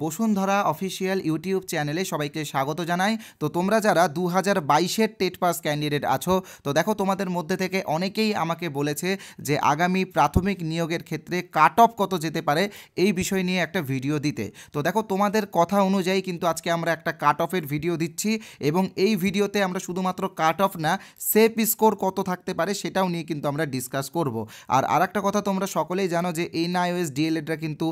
Bashundhara official YouTube চ্যানেলে সবাইকে স্বাগত জানাই। তো তোমরা যারা 2022-এর টেট পাস ক্যান্ডিডেট আছো, তো দেখো তোমাদের মধ্যে থেকে অনেকেই আমাকে বলেছে যে আগামী প্রাথমিক নিয়োগের ক্ষেত্রে কাট অফ কত যেতে পারে এই বিষয় নিয়ে একটা ভিডিও দিতে। তো দেখো তোমাদের কথা অনুযায়ী কিন্তু আজকে আমরা একটা কাট অফের ভিডিও দিচ্ছি এবং এই ভিডিওতে আমরা শুধুমাত্র কাট অফ না, সেফ স্কোর কত থাকতে পারে সেটাও নিয়ে কিন্তু আমরা ডিসকাস করব। আর আরেকটা কথা তোমরা সকলেই জানো যে এনআইওএস ডিএলএডরা কিন্তু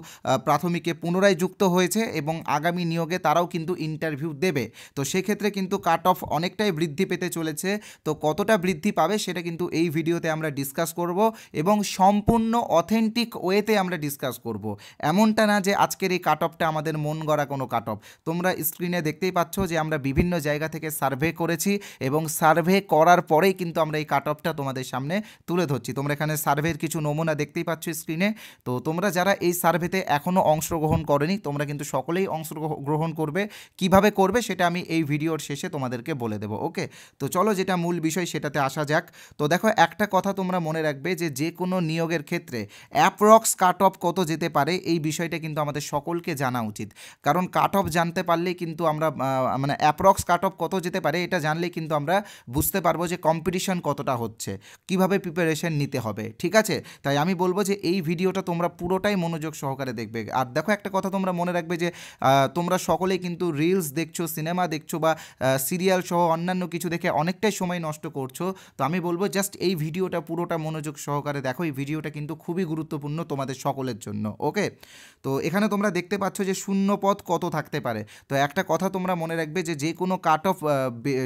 প্রাথমিকে পুনরায় যুক্ত হয়েছে এবং আগামী নিয়োগে তারাও কিন্তু ইন্টারভিউ দেবে। তো সেক্ষেত্রে কিন্তু কাট অফ অনেকটাই বৃদ্ধি পেতে চলেছে। তো কতটা বৃদ্ধি পাবে সেটা কিন্তু এই ভিডিওতে আমরা ডিসকাস করব এবং সম্পূর্ণ অথেন্টিক ওয়েতে আমরা ডিসকাস করব। এমনটা না যে আজকের এই কাট অফটা আমাদের মন গড়া কোনো কাট অফ। তোমরা স্ক্রিনে দেখতেই পাচ্ছ যে আমরা বিভিন্ন জায়গা থেকে সার্ভে করেছি এবং সার্ভে করার পরেই কিন্তু আমরা এই কাট অফটা তোমাদের সামনে তুলে ধরছি। তোমরা এখানে সার্ভের কিছু নমুনা দেখতেই পাচ্ছ স্ক্রিনে। তো তোমরা যারা এই সার্ভেতে এখনও অংশগ্রহণ করনি, তোমরা কিন্তু সকলেই অংশগ্রহণ করবে। কিভাবে করবে সেটা আমি এই ভিডিওর শেষে তোমাদেরকে বলে দেবো। ওকে, তো চলো যেটা মূল বিষয় সেটাতে আসা যাক। তো দেখো একটা কথা তোমরা মনে রাখবে যে কোনো নিয়োগের ক্ষেত্রে অ্যাপ্রক্স কাট অফ কত যেতে পারে এই বিষয়টা কিন্তু আমাদের সকলকে জানা উচিত। কারণ কাট অফ জানতে পারলেই কিন্তু আমরা মানে অ্যাপ্রক্স কাট অফ কত যেতে পারে এটা জানলেই কিন্তু আমরা বুঝতে পারবো যে কম্পিটিশন কতটা হচ্ছে, কিভাবে প্রিপারেশন নিতে হবে। ঠিক আছে, তাই আমি বলবো যে এই ভিডিওটা তোমরা পুরোটাই মনোযোগ সহকারে দেখবে। আর দেখো একটা কথা তোমরা মনে রাখবে যে তোমরা সকলেই কিন্তু রিলস দেখছো, সিনেমা দেখছো বা সিরিয়াল সহ অন্যান্য কিছু দেখে অনেকটাই সময় নষ্ট করছো। তো আমি বলবো জাস্ট এই ভিডিওটা পুরোটা মনোযোগ সহকারে দেখো। এই ভিডিওটা কিন্তু খুবই গুরুত্বপূর্ণ তোমাদের সকলের জন্য। ওকে, তো এখানে তোমরা দেখতে পাচ্ছ যে শূন্য পদ কত থাকতে পারে। তো একটা কথা তোমরা মনে রাখবে যে কোনো কাট অফ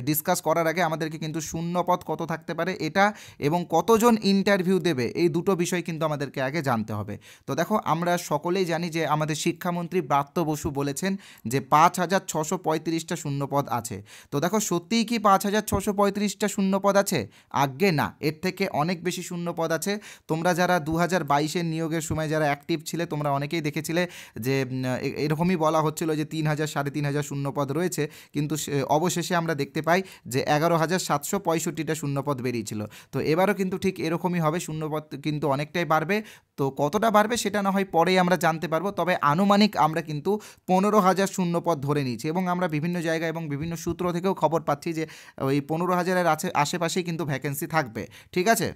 ডিসকাস করার আগে আমাদেরকে কিন্তু শূন্য পদ কত থাকতে পারে এটা এবং কতজন ইন্টারভিউ দেবে এই দুটো বিষয় কিন্তু আমাদেরকে আগে জানতে হবে। তো দেখো আমরা সকলেই জানি যে আমাদের শিক্ষামন্ত্রী ব্রাত্য বসু বলেছেন যে 5,635টা শূন্যপদ আছে। তো দেখো সত্যিই কি 5,635টা শূন্যপদ আছে? আজ্ঞে না, এর থেকে অনেক বেশি শূন্যপদ আছে। তোমরা যারা 2022-এর নিয়োগের সময় যারা অ্যাক্টিভ ছিলে তোমরা অনেকেই দেখেছিলে যে এরকমই বলা হচ্ছিল যে 3,000 3,500 শূন্যপদ রয়েছে, কিন্তু অবশেষে আমরা দেখতে পাই যে 11,765টা শূন্যপদ বেরিয়েছিল। তো এবারও কিন্তু ঠিক এরকমই হবে, শূন্যপদ কিন্তু অনেকটাই বাড়বে। তো কতটা বাড়বে সেটা না হয় পরেই আমরা জানতে পারবো, তবে আনুমানিক আমরা কিন্তু 15,000 শূন্যপদ ধরে নিয়েছি এবং আমরা বিভিন্ন জায়গায় এবং বিভিন্ন সূত্র থেকেও খবর পাচ্ছি যে ওই 15,000-এর আশেপাশেই কিন্তু ভ্যাকেন্সি থাকবে। ঠিক আছে,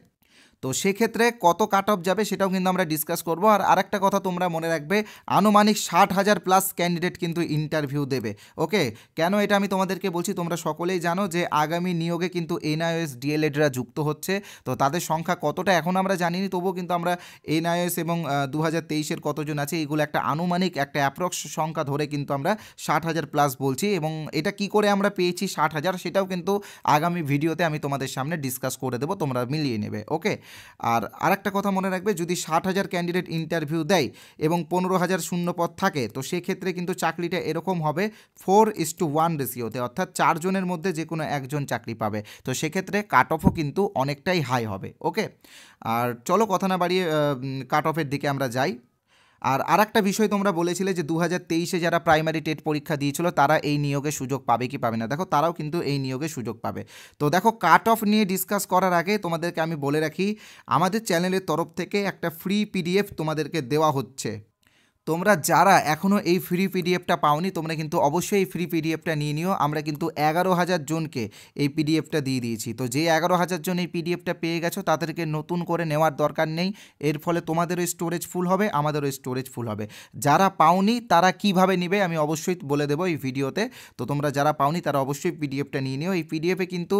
তো সেক্ষেত্রে কত কাট অফ যাবে সেটাও কিন্তু আমরা ডিসকাস করবো। আর আরেকটা কথা তোমরা মনে রাখবে, আনুমানিক 60,000 প্লাস ক্যান্ডিডেট কিন্তু ইন্টারভিউ দেবে। ওকে, কেন এটা আমি তোমাদেরকে বলছি, তোমরা সকলেই জানো যে আগামী নিয়োগে কিন্তু এনআইওএস ডিএলএডরা যুক্ত হচ্ছে। তো তাদের সংখ্যা কতটা এখন আমরা জানিনি, তবুও কিন্তু আমরা এনআইওএস এবং 2023-এর কতজন আছে এইগুলো একটা আনুমানিক একটা অ্যাপ্রক্স সংখ্যা ধরে কিন্তু আমরা 60,000 প্লাস বলছি। এবং এটা কি করে আমরা পেয়েছি 60,000 সেটাও কিন্তু আগামী ভিডিওতে আমি তোমাদের সামনে ডিসকাস করে দেবো, তোমরা মিলিয়ে নেবে। ওকে, আর আরেকটা কথা মনে রাখবে, যদি 60,000 ক্যান্ডিডেট ইন্টারভিউ দেয় এবং 15,000 শূন্যপদ থাকে, তো সেক্ষেত্রে কিন্তু চাকরিটা এরকম হবে 4:1 রেশিওতে, অর্থাৎ 4 জনের মধ্যে যে কোনো একজন চাকরি পাবে। তো সেক্ষেত্রে কাট অফও কিন্তু অনেকটাই হাই হবে। ওকে, আর চলো কথা না বাড়িয়ে কাট অফের দিকে আমরা যাই। আর আরেকটা বিষয় তোমরা বলেছিলে যে 2023-এ যারা প্রাইমারি টেট পরীক্ষা দিয়েছিল তারা এই নিয়োগে সুযোগ পাবে কি পাবে না। দেখো তারাও কিন্তু এই নিয়োগে সুযোগ পাবে। তো দেখো কাট অফ নিয়ে ডিসকাস করার আগে তোমাদেরকে আমি বলে রাখি, আমাদের চ্যানেলের তরফ থেকে একটা ফ্রি পিডিএফ তোমাদেরকে দেওয়া হচ্ছে। তোমরা যারা এখনও এই ফ্রি পিডিএফটা পাওনি তোমরা কিন্তু অবশ্যই এই ফ্রি পিডিএফটা নিয়ে নিও। আমরা কিন্তু 11,000 জনকে এই পিডিএফটা দিয়ে দিয়েছি। তো যে 11,000 জন এই পিডিএফটা পেয়ে গেছো তাদেরকে নতুন করে নেওয়ার দরকার নেই। এর ফলে তোমাদেরও স্টোরেজ ফুল হবে, আমাদেরও স্টোরেজ ফুল হবে। যারা পাওনি তারা কিভাবে নেবে আমি অবশ্যই বলে দেবো এই ভিডিওতে। তো তোমরা যারা পাওনি তারা অবশ্যই পিডিএফটা নিয়ে নিও। এই পিডিএফে কিন্তু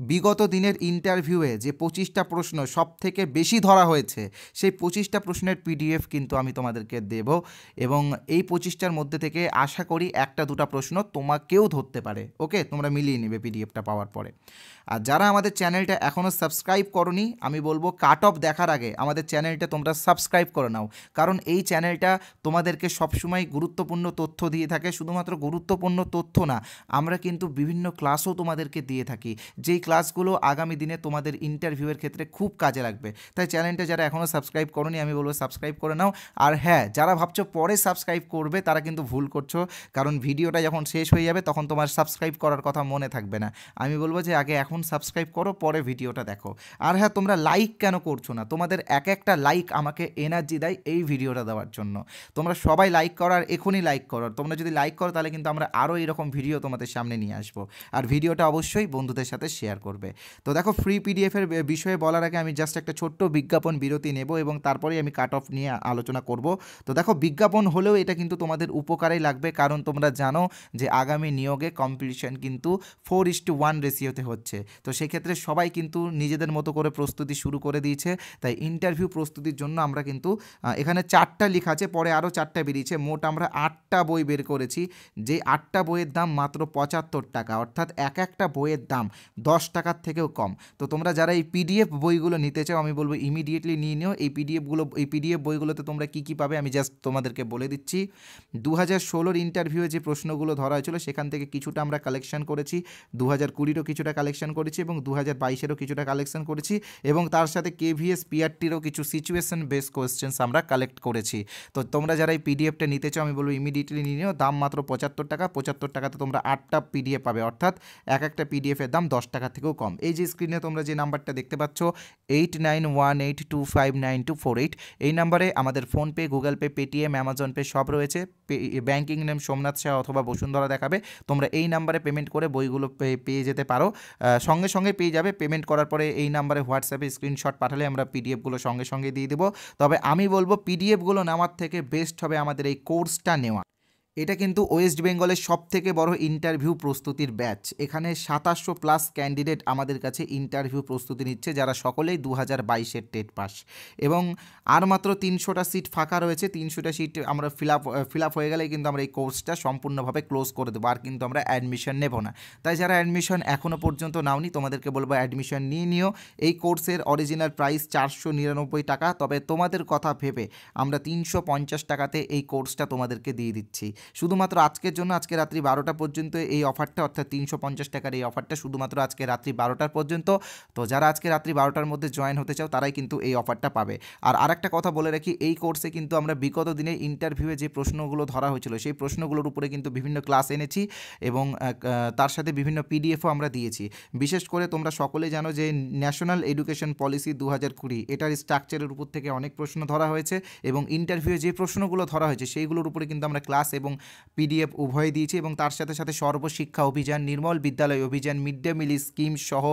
বিগত দিনের ইন্টারভিউয়ে যে 25টা প্রশ্ন সব থেকে বেশি ধরা হয়েছে সেই 25টা প্রশ্নের পিডিএফ কিন্তু আমি তোমাদেরকে দেবো এবং এই 25টার মধ্যে থেকে আশা করি একটা দুটা প্রশ্ন তোমাকেও ধরতে পারে। ওকে, তোমরা মিলিয়ে নেবে পিডিএফটা পাওয়ার পরে। আর যারা আমাদের চ্যানেলটা এখনও সাবস্ক্রাইব করনি আমি বলবো কাট অফ দেখার আগে আমাদের চ্যানেলটা তোমরা সাবস্ক্রাইব করে নাও, কারণ এই চ্যানেলটা তোমাদেরকে সবসময় গুরুত্বপূর্ণ তথ্য দিয়ে থাকে। শুধুমাত্র গুরুত্বপূর্ণ তথ্য না, আমরা কিন্তু বিভিন্ন ক্লাসও তোমাদেরকে দিয়ে থাকি, যেই ক্লাসগুলো আগামী দিনে তোমাদের ইন্টারভিউয়ের ক্ষেত্রে খুব কাজে লাগবে। তাই চ্যানেলটা যারা এখনও সাবস্ক্রাইব করনি আমি বলবো সাবস্ক্রাইব করে নাও। আর হ্যাঁ, যারা ভাবছো ভাবছো পরে সাবস্ক্রাইব করবে তারা কিন্তু ভুল করছো, কারণ ভিডিওটা যখন শেষ হয়ে যাবে তখন তোমার সাবস্ক্রাইব করার কথা মনে থাকবে না। আমি বলবো যে আগে এখন সাবস্ক্রাইব করো, পরে ভিডিওটা দেখো। আর হ্যাঁ, তোমরা লাইক কেন করছো না? তোমাদের এক একটা লাইক আমাকে এনার্জি দেয় এই ভিডিওটা দেওয়ার জন্য। তোমরা সবাই লাইক করো, আর এখনই লাইক করো। তোমরা যদি লাইক করো তাহলে কিন্তু আমরা আরও এরকম ভিডিও তোমাদের সামনে নিয়ে আসবো। আর ভিডিওটা অবশ্যই বন্ধুদের সাথে শেয়ার করবে। তো দেখো, ফ্রি পিডিএফের বিষয়ে বলার আগে আমি জাস্ট একটা ছোট্ট বিজ্ঞাপন বিরতি নেব এবং তারপরেই আমি কাট অফ নিয়ে আলোচনা করব। তো দেখো, বিজ্ঞাপন হলেও এটা কিন্তু তোমাদের উপকারেই লাগবে, কারণ তোমরা জানো যে আগামী নিয়োগে কম্পিটিশন কিন্তু 4:1 রেশিওতে হচ্ছে। তো সেক্ষেত্রে সবাই কিন্তু নিজেদের মতো করে প্রস্তুতি শুরু করে দিয়েছে। তাই ইন্টারভিউ প্রস্তুতির জন্য আমরা কিন্তু এখানে 4টা লেখা আছে, পরে আরও 4টা বেরিয়েছে, মোট আমরা 8টা বই বের করেছি। যে 8টা বইয়ের দাম মাত্র 75 টাকা, অর্থাৎ এক একটা বইয়ের দাম 10 টাকার থেকেও কম। তো তোমরা যারা এই পিডিএফ বইগুলো নিতে চাও, আমি বলবো ইমিডিয়েটলি নিয়ে নিও। এই পিডিএফ বইগুলোতে তোমরা কী কী পাবে আমি জাস্ট তোমাদেরকে বলে দিচ্ছি। 2016 ইন্টারভিউয়ে যে প্রশ্নগুলো ধরা হয়েছিল সেখান থেকে কিছুটা আমরা কালেকশন করেছি, 2020-এরও কিছুটা কালেকশন করেছি এবং 2022-এরও কিছুটা কালেকশন করেছি, এবং তার সাথে কেভিএস পিআরটিরও কিছু সিচুয়েশন বেস কোয়েশ্চেন্স আমরা কালেক্ট করেছি। তো তোমরা যারা এই পিডিএফটা নিতে চাও, আমি বলবো ইমিডিয়েটলি নিয়ে নিও। দাম মাত্র 75 টাকা। 75 টাকাতে তোমরা 8টা পিডিএফ পাবে, অর্থাৎ এক একটা পিডিএফের দাম 10 টাকা থেকেও কম। এই যে স্ক্রিনে তোমরা যে নাম্বারটা দেখতে পাচ্ছ 8918259248, এই নাম্বারে আমাদের PhonePe, Google pay, Paytm, Amazon pay সব রয়েছে। ব্যাঙ্কিং নেম সোমনাথ শাহ অথবা বসুন্ধরা দেখাবে। তোমরা এই নাম্বারে পেমেন্ট করে বইগুলো পেয়ে যেতে পারো, সঙ্গে সঙ্গে পেয়ে যাবে। পেমেন্ট করার পরে এই নাম্বারে হোয়াটসঅ্যাপে স্ক্রিনশট পাঠালে আমরা পিডিএফগুলো সঙ্গে সঙ্গে দিয়ে দেবো। তবে আমি বলবো পিডিএফগুলো নেওয়ার থেকে বেস্ট হবে আমাদের এই কোর্সটা নেওয়া। এটা কিন্তু ওয়েস্ট বেঙ্গলের সবথেকে বড় ইন্টারভিউ প্রস্তুতির ব্যাচ। এখানে 2700+ ক্যান্ডিডেট আমাদের কাছে ইন্টারভিউ প্রস্তুতি নিচ্ছে, যারা সকলেই 2022-এর টেট পাস। এবং আর মাত্র 300টা সিট ফাঁকা রয়েছে। 300টা সিট আমরা ফিল আপ হয়ে গেলেই কিন্তু আমরা এই কোর্সটা সম্পূর্ণভাবে ক্লোজ করে দেবো, আর কিন্তু আমরা অ্যাডমিশন নেব না। তাই যারা অ্যাডমিশন এখনও পর্যন্ত নাওনি, তোমাদেরকে বলবো অ্যাডমিশন নিয়ে নিও। এই কোর্সের অরিজিনাল প্রাইস 499 টাকা, তবে তোমাদের কথা ভেবে আমরা 350 টাকাতে এই কোর্সটা তোমাদেরকে দিয়ে দিচ্ছি। শুধুমাত্র আজকের জন্য, আজকে রাত্রি 12টা পর্যন্ত এই অফারটা, অর্থাৎ 350 টাকার এই অফারটা শুধুমাত্র আজকে রাত্রি 12টার পর্যন্ত। তো যারা আজকে রাত্রি 12টার মধ্যে জয়েন হতে চাও তারাই কিন্তু এই অফারটা পাবে। আর আরেকটা কথা বলে রাখি, এই কোর্সে কিন্তু আমরা বিগত দিনে ইন্টারভিউয়ে যে প্রশ্নগুলো ধরা হয়েছিল সেই প্রশ্নগুলোর উপরে কিন্তু বিভিন্ন ক্লাস এনেছি এবং তার সাথে বিভিন্ন পিডিএফও আমরা দিয়েছি। বিশেষ করে তোমরা সকলে জানো যে ন্যাশনাল এডুকেশন পলিসি 2020, এটার স্ট্রাকচারের উপর থেকে অনেক প্রশ্ন ধরা হয়েছে, এবং ইন্টারভিউয়ে যে প্রশ্নগুলো ধরা হয়েছে সেইগুলোর উপরে কিন্তু আমরা ক্লাস এবং পিডিএফ উভয় দিয়েছি। এবং তার সাথে সাথে সর্বশিক্ষা অভিযান, নির্মল বিদ্যালয় অভিযান, মিড ডে মিল স্কিম সহ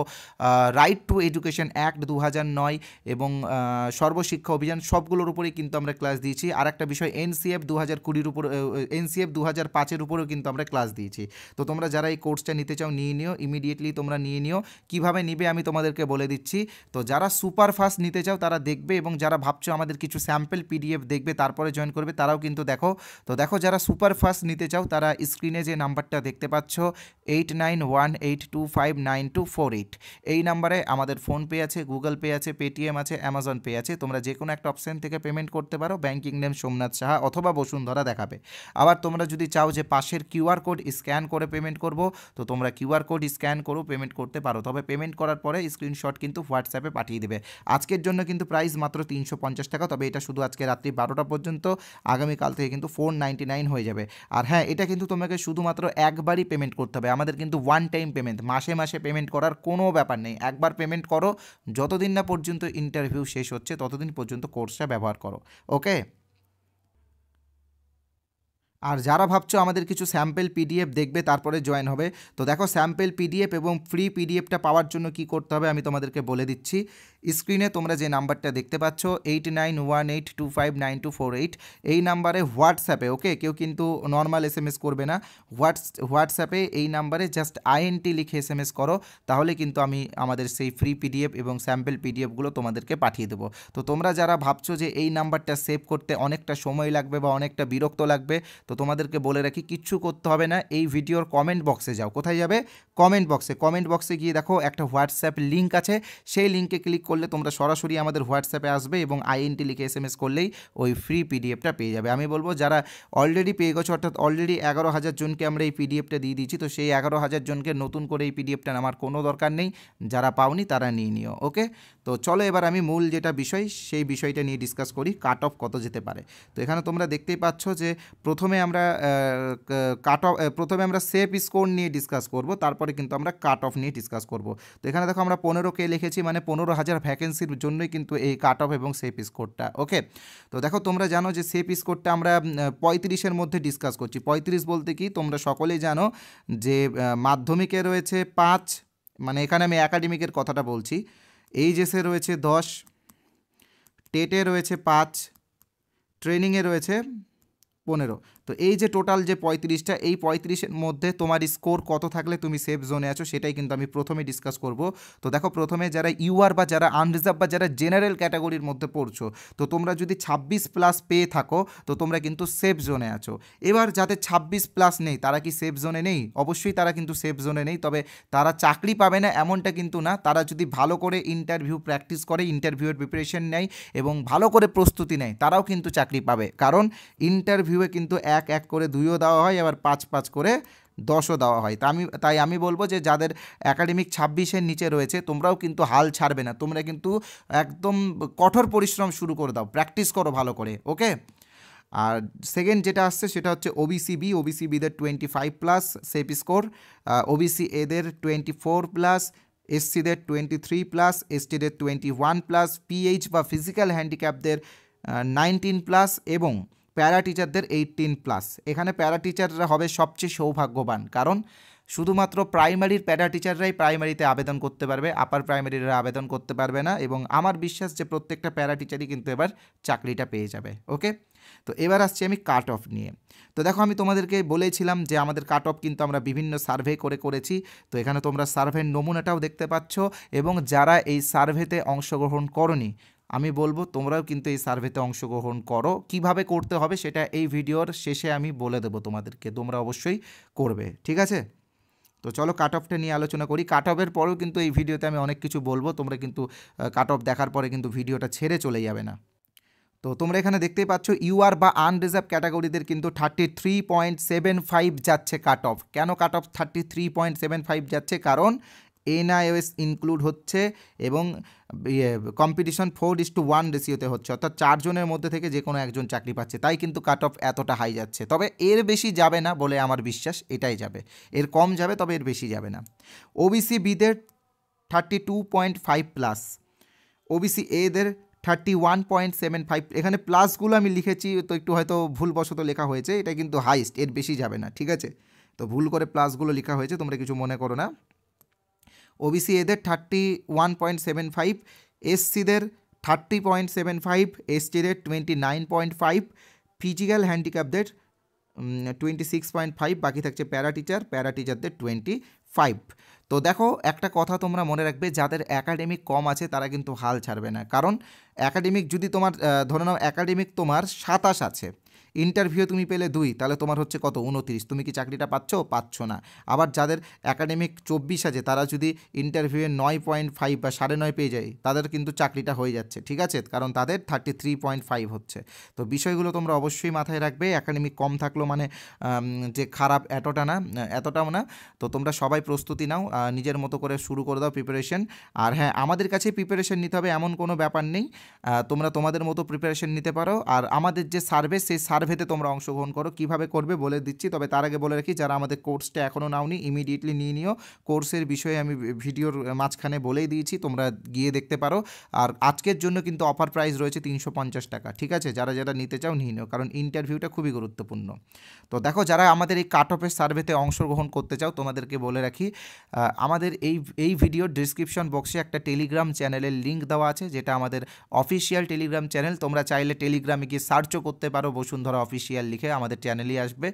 রাইট টু এডুকেশন অ্যাক্ট 2009 এবং সর্বশিক্ষা অভিযান সবগুলোর উপরেই কিন্তু আমরা ক্লাস দিয়েছি। আর একটা বিষয় এনসিএফ 2020-এর উপর, এনসিএফ 2005-এর উপরেও কিন্তু আমরা ক্লাস দিয়েছি। তো তোমরা যারা এই কোর্সটা নিতে চাও নিয়ে নিও, ইমিডিয়েটলি তোমরা নিয়ে নিও। কীভাবে নিবে আমি তোমাদেরকে বলে দিচ্ছি। তো যারা সুপার ফাস্ট নিতে চাও তারা দেখবে, এবং যারা ভাবছো আমাদের কিছু স্যাম্পল পিডিএফ দেখবে তারপরে জয়েন করবে তারাও কিন্তু দেখো। তো দেখো, যারা সুপার ফাস্ট নিতে চাও তারা স্ক্রিনে যে নাম্বারটা দেখতে পাচ্ছ 8918259248, এই নাম্বারে আমাদের ফোনপে আছে, গুগল পে আছে, পেটিএম আছে, অ্যামাজন পে আছে। তোমরা যে কোনো একটা অপশান থেকে পেমেন্ট করতে পারো। ব্যাঙ্কিং নেম সোমনাথ সাহা অথবা বসুন্ধরা দেখাবে। আবার তোমরা যদি চাও যে পাশের কিউআর কোড স্ক্যান করে পেমেন্ট করব, তো তোমরা কিউআর কোড স্ক্যান করো পেমেন্ট করতে পারো। তবে পেমেন্ট করার পরে স্ক্রিনশট কিন্তু হোয়াটসঅ্যাপে পাঠিয়ে দেবে। আজকের জন্য কিন্তু প্রাইস মাত্র 350 টাকা, তবে এটা শুধু আজকে রাত্রি 12টা পর্যন্ত। আগামীকাল থেকে কিন্তু 499 হয়ে যাবে। আর হ্যাঁ, এটা কিন্তু তোমাকে শুধুমাত্র একবারই পেমেন্ট করতে হবে। আমাদের কিন্তু ওয়ান টাইম পেমেন্ট, মাসে মাসে পেমেন্ট করার কোনো ব্যাপার নেই। একবার পেমেন্ট করো, যতদিন না পর্যন্ত ইন্টারভিউ শেষ হচ্ছে ততদিন পর্যন্ত কোর্সটা ব্যবহার করো। ওকে। আর যারা ভাবছো আমাদের কিছু স্যাম্পল পিডিএফ দেখবে তারপরে জয়েন হবে, তো দেখো স্যাম্পল পিডিএফ এবং ফ্রি পিডিএফটা পাওয়ার জন্য কি করতে হবে আমি তোমাদেরকে বলে দিচ্ছি। স্ক্রিনে তোমরা যে নাম্বারটা দেখতে পাচ্ছ 8918259248, এই নাম্বারে হোয়াটসঅ্যাপে, ওকে, কেউ কিন্তু নর্মাল এসএমএস করবে না, হোয়াটসঅ্যাপে এই নাম্বারে জাস্ট আইএনটি লিখে এসএমএস করো, তাহলে কিন্তু আমি আমাদের সেই ফ্রি পিডিএফ এবং স্যাম্পল পিডিএফগুলো তোমাদেরকে পাঠিয়ে দেবো। তো তোমরা যারা ভাবছো যে এই নাম্বারটা সেভ করতে অনেকটা সময় লাগবে বা অনেকটা বিরক্ত লাগবে, তো তোমাদেরকে বলে রাখি কিচ্ছু করতে হবে না, এই ভিডিওর কমেন্ট বক্সে যাও। কোথায় যাবে? কমেন্ট বক্সে গিয়ে দেখো একটা হোয়াটসঅ্যাপ লিঙ্ক আছে, সেই লিঙ্কে ক্লিক করলে তোমরা সরাসরি আমাদের হোয়াটসঅ্যাপে আসবে এবং INT লিখে SMS করলেই ওই ফ্রি পিডিএফটা পেয়ে যাবে। আমি বলবো যারা অলরেডি পেয়ে গেছো, অর্থাৎ অলরেডি 11,000 জনকে আমরা এই পিডিএফটা দিয়ে দিয়েছি, তো সেই 11,000 জনকে নতুন করে এই পিডিএফটা নেওয়ার কোনো দরকার নেই, যারা পাওনি তারা নিয়ে নিও। ওকে, তো চলো এবার আমি মূল যেটা বিষয় সেই বিষয়টা নিয়ে ডিসকাস করি, কাট অফ কত যেতে পারে। তো এখানে তোমরা দেখতেই পাচ্ছ যে প্রথমে আমরা সেফ স্কোর নিয়ে ডিসকাস করব, তারপরে কিন্তু আমরা কাট অফ নিয়ে ডিসকাস করব। তো এখানে দেখো আমরা 15K লিখেছি, মানে 15,000 ভ্যাকেন্সির জন্যই কিন্তু এই কাট অফ এবং সেফ স্কোরটা। ওকে, তো দেখো তোমরা জানো যে সেফ স্কোরটা আমরা 35-এর মধ্যে ডিসকাস করছি। 35 বলতে কি তোমরা সকলেই জানো যে মাধ্যমিকে রয়েছে 5, মানে এখানে আমি একাডেমিকের কথাটা বলছি, এইচএসে রয়েছে 10, টেটে রয়েছে 5, ট্রেনিংয়ে রয়েছে 15। তো এই যে টোটাল যে 35টা, এই 35-এর মধ্যে তোমার স্কোর কত থাকলে তুমি সেফ জোনে আছো সেটাই কিন্তু আমি প্রথমে ডিসকাস করব। তো দেখো প্রথমে যারা ইউআর বা যারা আনরিজার্ভ বা যারা জেনারেল ক্যাটাগরির মধ্যে পড়ছো, তো তোমরা যদি 26+ পেয়ে থাকো তো তোমরা কিন্তু সেফ জোনে আছো। এবার যাদের 26+ নেই তারা কি সেফ জোনে নেই? অবশ্যই তারা কিন্তু সেফ জোনে নেই, তবে তারা চাকরি পাবে না এমনটা কিন্তু না। তারা যদি ভালো করে ইন্টারভিউ প্র্যাকটিস করে, ইন্টারভিউয়ের প্রিপারেশন নেয় এবং ভালো করে প্রস্তুতি নেয়, তারাও কিন্তু চাকরি পাবে। কারণ ইন্টারভিউয়ে কিন্তু 1 করে 2ও দেওয়া হয়, আবার 5 করে 10ও দেওয়া হয়। তাই আমি বলবো যে যাদের একাডেমিক 26-এর নিচে রয়েছে তোমরাও কিন্তু হাল ছাড়বে না, তোমরা কিন্তু একদম কঠোর পরিশ্রম শুরু করে দাও, প্র্যাকটিস করো ভালো করে। ওকে, আর সেকেন্ড যেটা আসছে সেটা হচ্ছে ওবিসিবিদের 25+ সেফ স্কোর, ওবিসি-এদের 24+, এসসিদের 23+, এসটিদের 21+, পিএইচ বা ফিজিক্যাল হ্যান্ডিক্যাপদের 19+ এবং প্যারা টিচারদের 18+। এখানে প্যারা টিচাররা হবে সবচেয়ে সৌভাগ্যবান, কারণ শুধুমাত্র প্রাইমারির প্যারা টিচাররাই প্রাইমারিতে আবেদন করতে পারবে, আপার প্রাইমারিরা আবেদন করতে পারবে না, এবং আমার বিশ্বাস যে প্রত্যেকটা প্যারা টিচারই কিন্তু এবার চাকরিটা পেয়ে যাবে। ওকে, তো এবার আসছি আমি কাট অফ নিয়ে। তো দেখো আমি তোমাদেরকে বলেছিলাম যে আমাদের কাট অফ কিন্তু আমরা বিভিন্ন সার্ভে করেছি। তো এখানে তোমরা সার্ভের নমুনাটাও দেখতে পাচ্ছ, এবং যারা এই সার্ভেতে অংশগ্রহণ করনি আমি বলবো তোমরাও কিন্তু এই সার্ভেতে অংশগ্রহণ করো। কিভাবে করতে হবে সেটা এই ভিডিওর শেষে আমি বলে দেবো তোমাদেরকে, তোমরা অবশ্যই করবে, ঠিক আছে? তো চলো কাট অফটা নিয়ে আলোচনা করি। কাট অফের পরেও কিন্তু এই ভিডিওতে আমি অনেক কিছু বলবো, তোমরা কিন্তু কাট অফ দেখার পরে কিন্তু ভিডিওটা ছেড়ে চলে যাবে না। তো তোমরা এখানে দেখতেই পাচ্ছ ইউআর বা আনরিজার্ভ ক্যাটাগরিদের কিন্তু 33.75 যাচ্ছে কাট অফ। কেন কাট অফ 33.75 যাচ্ছে? কারণ NIOS ইনক্লুড হচ্ছে এবং কম্পিটিশন 4:1 রেশিওতে হচ্ছে, অর্থাৎ 4 জনের মধ্যে থেকে যে কোনো একজন চাকরি পাচ্ছে, তাই কিন্তু কাট অফ এতটা হাই যাচ্ছে। তবে এর বেশি যাবে না বলে আমার বিশ্বাস, এটাই যাবে, এর কম যাবে তবে এর বেশি যাবে না। ওবিসি-বিদের 32.5+, ওবিসি-এদের 31.75। এখানে প্লাসগুলো আমি লিখেছি তো একটু হয়তো ভুলবশত লেখা হয়েছে, এটা কিন্তু হাইস্ট, এর বেশি যাবে না, ঠিক আছে? তো ভুল করে প্লাসগুলো লেখা হয়েছে, তোমরা কিছু মনে করো না। ওবিসি-এদের 31.75, এসসিদের 30.75, এসটিদের 29.5, ফিজিক্যাল হ্যান্ডিক্যাপদের 26.5, বাকি থাকছে প্যারা টিচারদের 25। তো দেখো একটা কথা তোমরা মনে রাখবে, যাদের একাডেমিক কম আছে তারা কিন্তু হাল ছাড়বে না। কারণ একাডেমিক যদি তোমার ধরে নাও একাডেমিক তোমার 27 আছে, ইন্টারভিউ তুমি পেলে 2, তাহলে তোমার হচ্ছে কত? 29। তুমি কি চাকরিটা পাচ্ছ না। আবার যাদের একাডেমিক 24 আছে তারা যদি ইন্টারভিউয়ে 9.5 বা 9.5 পেয়ে যায়, তাদের কিন্তু চাকরিটা হয়ে যাচ্ছে, ঠিক আছে? কারণ তাদের 33.5 হচ্ছে। তো বিষয়গুলো তোমরা অবশ্যই মাথায় রাখবে। একাডেমিক কম থাকলো মানে যে খারাপ এতটাও না। তো তোমরা সবাই প্রস্তুতি নাও, নিজের মতো করে শুরু করে দাও প্রিপারেশন। আর হ্যাঁ, আমাদের কাছে প্রিপারেশন নিতে হবে এমন কোনো ব্যাপার নেই, তোমরা তোমাদের মতো প্রিপারেশন নিতে পারো। আর আমাদের যে সার্ভে, সেই সার্ভেতে তোমরা অংশগ্রহণ করো। কিভাবে করবে বলে দিচ্ছি, তবে তার আগে বলে রাখি যারা আমাদের কোর্সটা এখনও নাওনি ইমিডিয়েটলি নিয়ে নিও। কোর্সের বিষয়ে আমি ভিডিওর মাঝখানে বলেই দিয়েছি, তোমরা গিয়ে দেখতে পারো। আর আজকের জন্য কিন্তু অফার প্রাইস রয়েছে 350 টাকা, ঠিক আছে? যারা নিতে চাও নিয়ে নিও, কারণ ইন্টারভিউটা খুবই গুরুত্বপূর্ণ। তো দেখো যারা আমাদের এই কাট অফের সার্ভেতে অংশগ্রহণ করতে চাও, তোমাদেরকে বলে রাখি আমাদের এই ভিডিওর ডিসক্রিপশন বক্সে একটা টেলিগ্রাম চ্যানেলের লিঙ্ক দেওয়া আছে, যেটা আমাদের অফিসিয়াল টেলিগ্রাম চ্যানেল। তোমরা চাইলে টেলিগ্রামে গিয়ে সার্চও করতে পারো, বসুন্ধরা অফিসিয়াল লিখে আমাদের চ্যানেলই আসবে,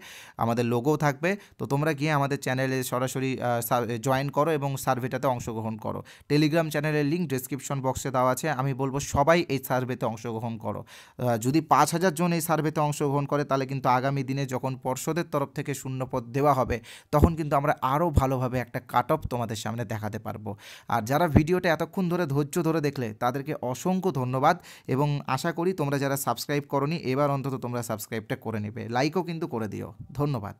আমাদের লোগোও থাকবে। তো তোমরা গিয়ে আমাদের চ্যানেলে সরাসরি জয়েন করো এবং সার্ভেটাতে অংশগ্রহণ করো। টেলিগ্রাম চ্যানেলের লিঙ্ক ডিসক্রিপশন বক্সে দেওয়া আছে। আমি বলবো সবাই এই সার্ভেতে অংশগ্রহণ করো। যদি 5,000 জন এই সার্ভেতে অংশগ্রহণ করে, তাহলে কিন্তু আগামী দিনে যখন পর্ষদের তরফ থেকে শূন্যপদ দেওয়া হবে, তখন কিন্তু আমরা আরও ভালোভাবে একটা কাট অফ তোমাদের সামনে দেখাতে পারবো। আর যারা ভিডিওটা এতক্ষণ ধরে ধৈর্য ধরে দেখলে, তাদেরকে অসংখ্য ধন্যবাদ। এবং আশা করি তোমরা যারা সাবস্ক্রাইব করোনি, এবার অন্তত তোমরা সাবস্ক্রাইবটা করে নেবে, লাইকও কিন্তু করে দিও। ধন্যবাদ।